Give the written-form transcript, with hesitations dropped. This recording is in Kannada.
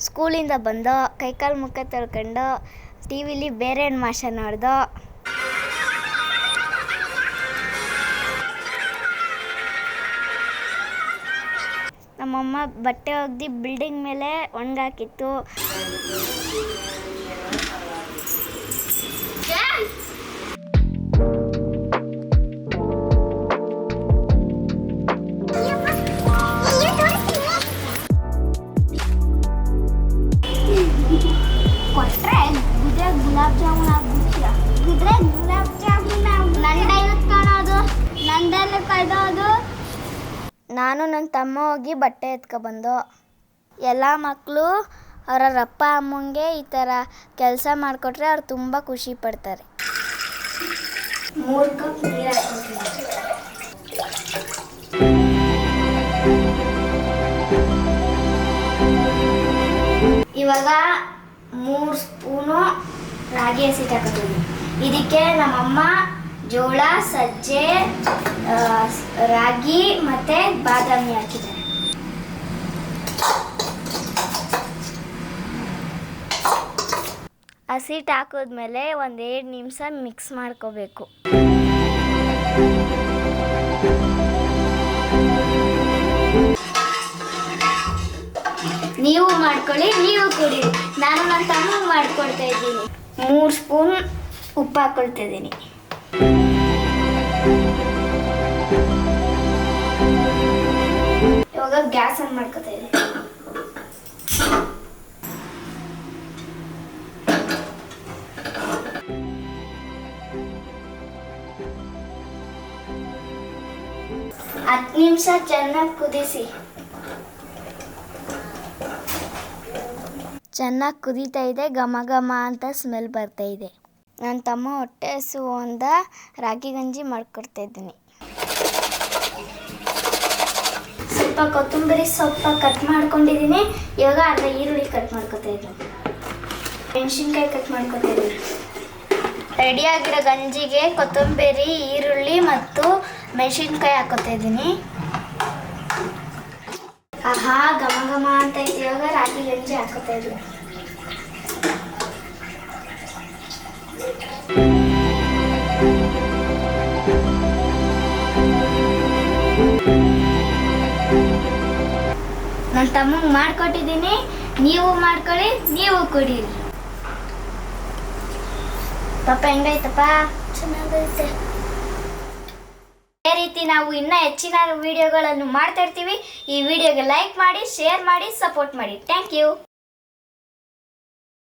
ಸ್ಕೂಲಿಂದ ಬಂದು ಕೈಕಾಲು ಮುಖ ತೊಳ್ಕೊಂಡು ಟಿ ವಿಲಿ ಬೇರೆ ಮಾಷ ನೋಡ್ದು. ನಮ್ಮಮ್ಮ ಬಟ್ಟೆ ಒಗ್ದು ಬಿಲ್ಡಿಂಗ್ ಮೇಲೆ ಒಣಗಾಕಿತ್ತು. ಕೊಟ್ರೆ ಗುಲಾಬ್ ಜಾಮೂನ್ ಆಗ್ಬಿಡ್ತೀಯ. ಗುಲಾಬ್ ಜಾಮೂನ್ ನಂಡೆ ಎತ್ಕೊಳ್ಳೋದು, ನಂದೆಲ್ಲ ಕೈದೋದು. ನಾನು ನನ್ನ ತಮ್ಮ ಹೋಗಿ ಬಟ್ಟೆ ಎತ್ಕೊಬಂದು. ಎಲ್ಲ ಮಕ್ಕಳು ಅವರ ಅಪ್ಪ ಅಮ್ಮಂಗೆ ಈ ಥರ ಕೆಲಸ ಮಾಡಿಕೊಟ್ರೆ ಅವ್ರು ತುಂಬ ಖುಷಿ ಪಡ್ತಾರೆ. 3 ಕಪ್ ನೀರು ಹಾಕ್ತೀನಿ. ಇವಾಗ 3 ಸ್ಪೂನು ರಾಗಿ ಹಸಿಟ್ಟು ಹಾಕೋತೀನಿ. ಇದಕ್ಕೆ ನಮ್ಮಮ್ಮ ಜೋಳ, ಸಜ್ಜೆ, ರಾಗಿ ಮತ್ತು ಬಾದಾಮಿ ಹಾಕಿದ್ದಾರೆ. ಹಸಿಟ್ಟು ಹಾಕಿದ್ಮೇಲೆ 1-2 ನಿಮಿಷ ಮಿಕ್ಸ್ ಮಾಡ್ಕೋಬೇಕು. ನೀವು ಮಾಡ್ಕೊಳ್ಳಿ, ನೀವು ಕುಡಿ. ನಾನು ನನ್ನ ತಮ್ಮಗೆ ಮಾಡ್ಕೊಡ್ತಾ ಇದ್ದೀನಿ. 3 ಸ್ಪೂನ್ ಉಪ್ಪು ಹಾಕೊಳ್ತಾ ಇದ್ದೀನಿ. ಇವಾಗ ಗ್ಯಾಸ್ ಆನ್ ಮಾಡ್ಕೊತಾ ಇದ್ದೀನಿ. ಹತ್ತು ನಿಮಿಷ ಚೆನ್ನಾಗಿ ಕುದಿಸಿ. ಚೆನ್ನಾಗಿ ಕುದೀತಾ ಇದೆ, ಘಮ ಘಮ ಅಂತ ಸ್ಮೆಲ್ ಬರ್ತಾ ಇದೆ. ನನ್ನ ತಮ್ಮ ಹೊಟ್ಟೆ ಹಸು ಅಂತ ರಾಗಿ ಗಂಜಿ ಮಾಡ್ಕೊಡ್ತಾ ಇದ್ದೀನಿ. ಸ್ವಲ್ಪ ಕೊತ್ತಂಬರಿ ಸೊಪ್ಪು ಕಟ್ ಮಾಡ್ಕೊಂಡಿದ್ದೀನಿ. ಇವಾಗ ಅರ್ಧ ಈರುಳ್ಳಿ ಕಟ್ ಮಾಡ್ಕೊತಾ ಇದ್ದೀನಿ. ಮೆಣಸಿನ್ಕಾಯಿ ಕಟ್ ಮಾಡ್ಕೊತಾ ಇದ್ದೀನಿ. ರೆಡಿಯಾಗಿರೋ ಗಂಜಿಗೆ ಕೊತ್ತಂಬರಿ, ಈರುಳ್ಳಿ ಮತ್ತು ಮೆಣಸಿನ್ಕಾಯಿ ಹಾಕೋತಾ ಇದ್ದೀನಿ. ಆಹಾ, ಘಮ ಘಮ ಅಂತ ಇವಾಗ ರಾಗಿ ಗಂಜಿ ಹಾಕೋತಾ ಇದ್ದೀನಿ. ನನ್ನ ತಮ್ಮಗೆ ಮಾಡ್ಕೊಟ್ಟಿದ್ದೀನಿ. ನೀವು ಮಾಡ್ಕೊಳ್ಳಿ, ನೀವು ಕುಡೀರಿ. ಪಾಪ ಹೆಂಗೈತಪ್ಪ? ಚೆನ್ನಾಗೈತೆ. ಇದೇ ರೀತಿ ನಾವು ಇನ್ನೂ ಹೆಚ್ಚಿನ ವಿಡಿಯೋಗಳನ್ನು ಮಾಡ್ತಾ ಇರ್ತೀವಿ. ಈ ವಿಡಿಯೋಗೆ ಲೈಕ್ ಮಾಡಿ, ಶೇರ್ ಮಾಡಿ, ಸಪೋರ್ಟ್ ಮಾಡಿ. Thank you.